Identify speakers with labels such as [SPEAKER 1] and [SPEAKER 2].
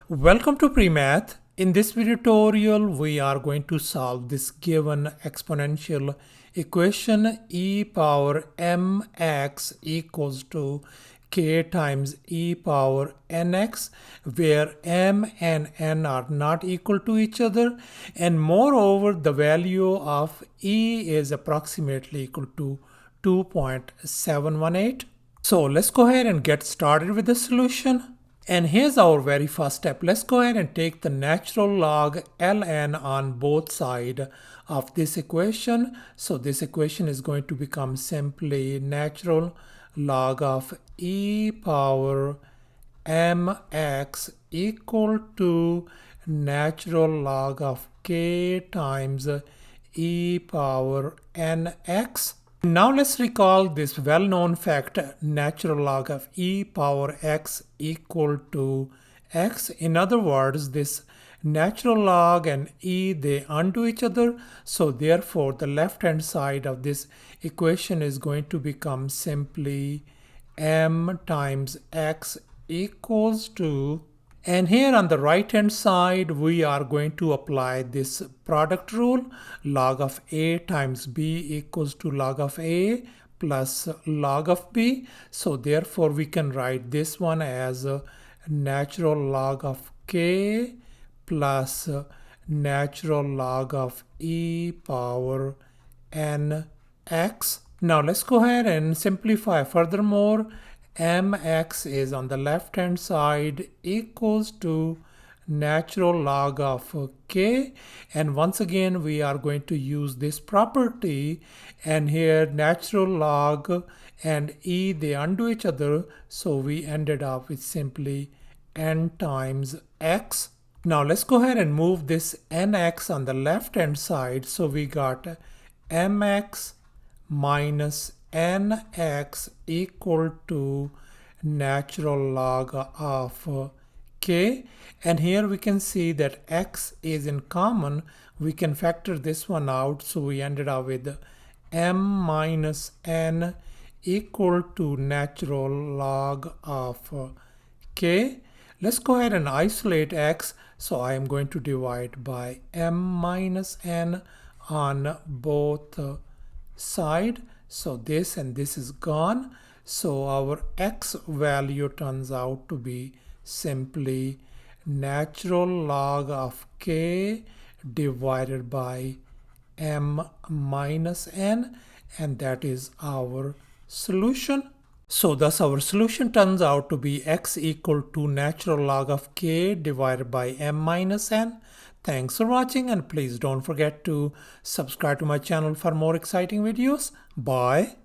[SPEAKER 1] Welcome to Premath. In this video tutorial, we are going to solve this given exponential equation e power mx equals to k times e power nx, where m and n are not equal to each other, and moreover the value of e is approximately equal to 2.718. So let's go ahead and get started with the solution. And here's our very first step. Let's go ahead and take the natural log ln on both sides of this equation. So this equation is going to become simply natural log of e power mx equal to natural log of k times e power nx. Now let's recall this well-known fact, natural log of e power x equal to x. In other words, this natural log and e, they undo each other. So therefore, the left-hand side of this equation is going to become simply m times x equals to, and here on the right hand side we are going to apply this product rule. Log of a times b equals to log of a plus log of b. So therefore we can write this one as a natural log of k plus natural log of e power nx. Now let's go ahead and simplify furthermore. Mx is on the left hand side equals to natural log of k, and once again we are going to use this property, and here natural log and e, they undo each other, so we ended up with simply n times x. Now let's go ahead and move this nx on the left hand side, so we got mx minus nx equal to natural log of k, and here we can see that x is in common. We can factor this one out, so we ended up with m minus n equal to natural log of k. Let's go ahead and isolate x, so I am going to divide by m minus n on both side. So this and this is gone. So our x value turns out to be simply natural log of k divided by m minus n, and that is our solution. So thus our solution turns out to be x equal to natural log of k divided by m minus n. Thanks for watching, and please don't forget to subscribe to my channel for more exciting videos. Bye.